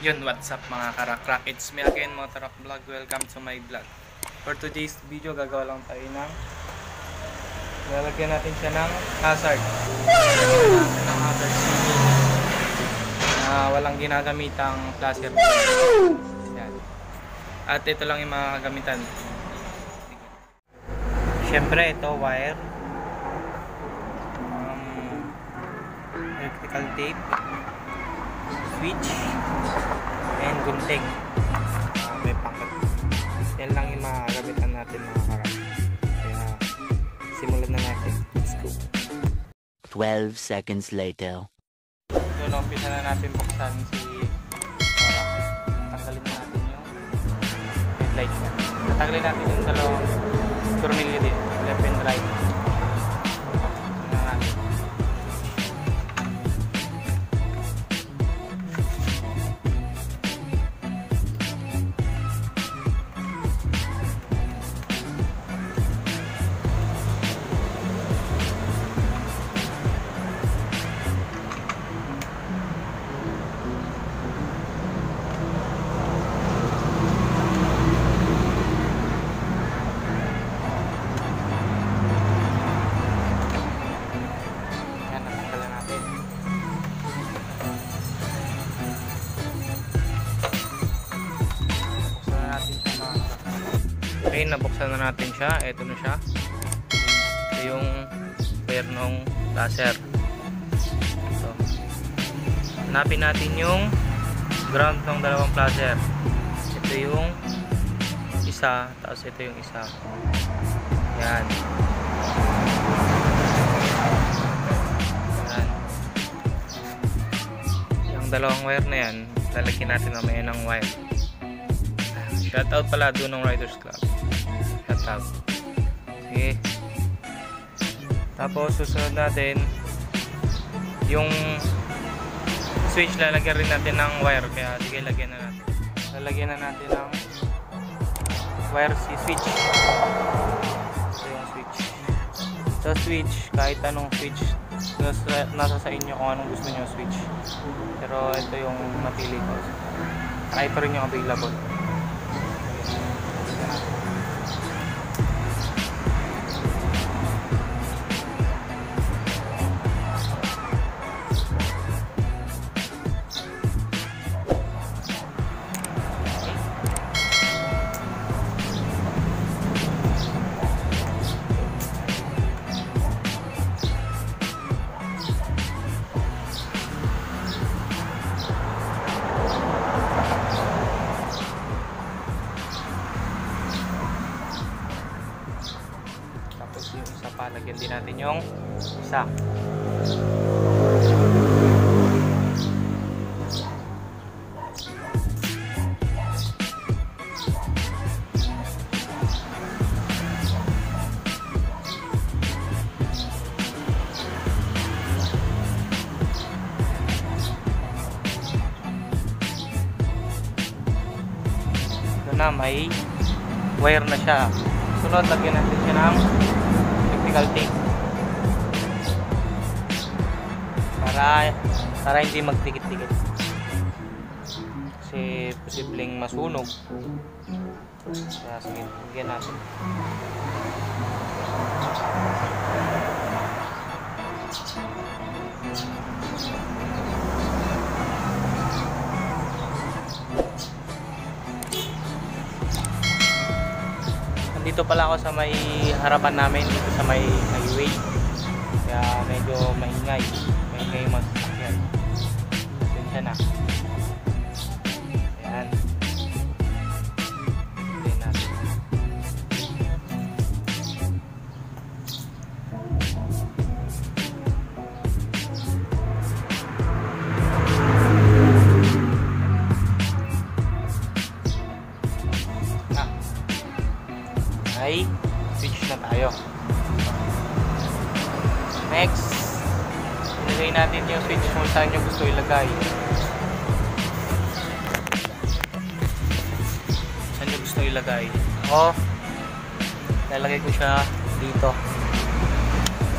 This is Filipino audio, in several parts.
Yun, what's up mga karakrak? It's me again, Motorrock Vlog. Welcome to my vlog. For today's video, gagawa lang tayo ng lalagyan natin siya ng hazard. Lalagyan natin ng hazard sealing na walang ginagamitang placer. Yan. At ito lang yung mga gagamitan. Siyempre, ito wire, electrical tape, switch, and gunting. May pangkat. Yan lang yung mga gamitan natin mga karak. Kaya simulan na natin. Let's go. 12 seconds later. So, umpisa na natin buksan si Motorrock. Tanggalin na natin yung headlight niya. Tatanggalin natin yung dalawang tornilyo din, left and right. Okay, nabuksan na natin siya. Ito na siya. Ito yung wire ng laser. So, hanapin natin yung ground ng dalawang laser. Ito yung isa, tapos ito yung isa. Yan. Yan. Yung dalawang wire na yan, lalagyan natin mamaya ng wire. Shoutout pala doon ng Riders Club. Shoutout. Sige. Tapos susunod natin yung switch, lalagyan rin natin ng wire. Kaya sige, lagyan na natin. Lalagyan na natin ng wire si switch. Ito yung switch. Sa switch, kahit anong switch, nasa sa inyo kung anong gusto nyo switch. Pero ito yung napili ko. Ito rin yung available. Yung isa pa, lagyan din natin yung isa. Ito na, may wire na siya. Sunod, lagyan natin siya ng electrical tape para hindi magtikit-tikit kasi posibleng masunog. Kaya sige, lagyan natin. Dito pala ako sa may harapan namin, dito sa may highway. Kaya medyo maingay mas yan. Pasensya na. Ayan. Ayan natin. Ay, switch na tayo. Next, ilagay natin yung switch kung saan nyo gusto ilagay. Saan nyo gusto ilagay? Ako, lalagay ko siya dito.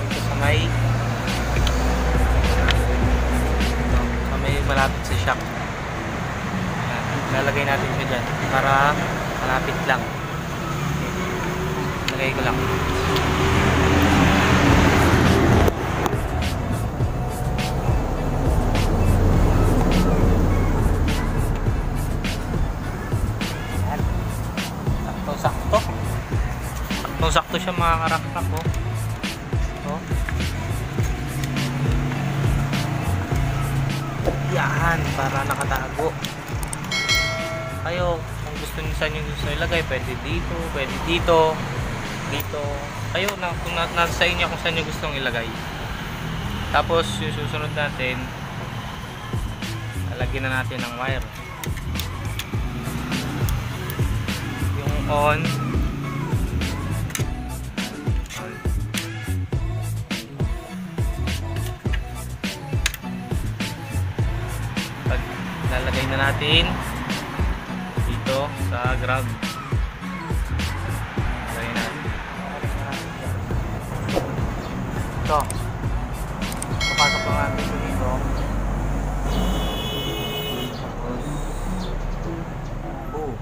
Dito sa may malapit sa shock. lalagay natin siya dyan para malapit lang. Okay. Lagay ko lang. Sakto siya mga karakrak, oh. Oh. Yan, para nakatago. Kayo, kung gusto niyo saan yung gusto ilagay, pwede dito, pwede dito, dito. Kayo, kung nasa inyo kung saan yung gustong ilagay. Tapos, yung susunod natin, lalagyan na natin ng wire. Yung on, lalagay na natin dito sa ground. Lalagay natin. Ito. Papasok lang natin dito. Tapos,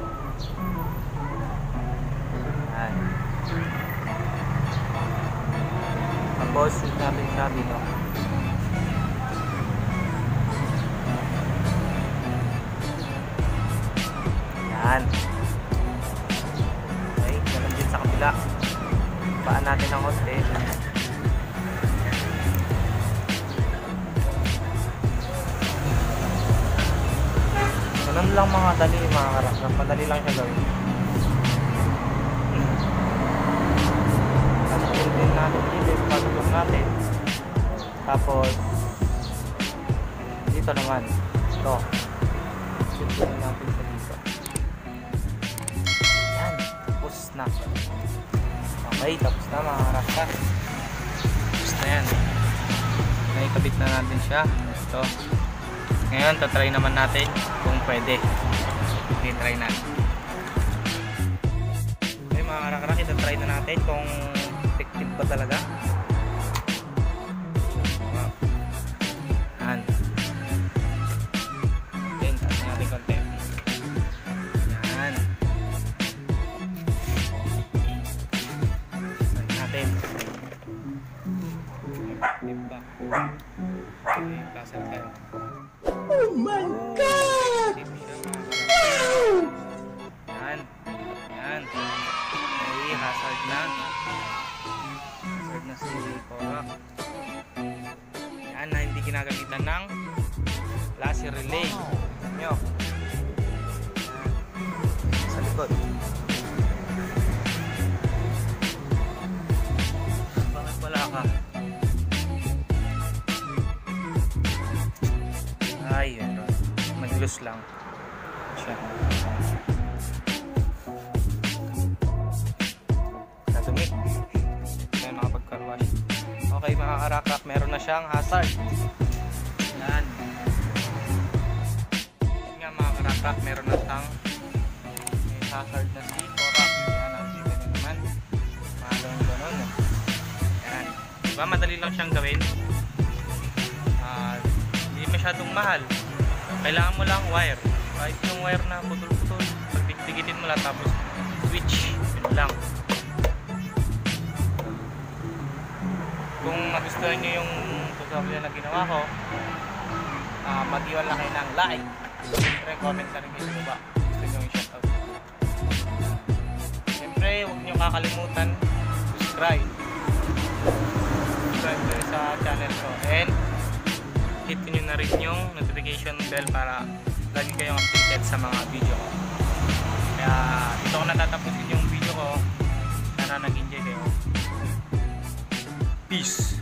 yan. Tapos, shoot natin siya dito. Yan. Okay, ganun din sa kabila. Paan natin ng konti. Ganun lang mga dali, mga karakter. Madali lang siya gawin. Patuloy din natin dito. Patuloy natin. Tapos dito naman. Ito. Patuloy natin sa dito. Yan. Tapos na. Okay, tapos na mga karakter. Tapos na yan. Naikabit na natin siya. Ito. Ngayon, tatry naman natin kung pwede. I-try natin. Okay mga karakrak, itatry na natin kung effective ba talaga. Wow. Yan. Okay, taas natin konti. Yan. Try natin. Effective ba? Okay, pasal tayo. Oh my God! Yan. Yan. May hazard na. Hazard na si Korak. Yan na hindi ginagamitan ng laser relay. Nyo. Yan. Sa likod. Bakit wala ka? Ay, meron. Nag-loose lang siya. Nadumi. Kaya nakapag-carwash. Okay mga karakrak, meron na siyang hazard. Yan. Yan nga mga karakrak, meron na siyang may hazard na si Korak. Yan, nakikita nyo naman. Mahalong ganun. Yan. Diba madali lang siyang gawin? Masyadong mahal. Kailangan mo lang wire. Kahit yung wire na putol-putol, pagdigitin mo lang tapos switch. Yun lang. Kung nagustuhan nyo yung tutorial na ginawa ko, mag-iwan lang kayo ng like. Siyempre, comment na rin kayo sa baba. Gusto nyo yung shoutout. Siyempre, huwag nyo kakalimutan subscribe. Subscribe kayo sa channel ko. And hit nyo na rin yung notification bell para lagi kayong updated sa mga video ko. Kaya dito ko natatapusin yung video ko. Sana nag-enjoy kayo. Peace!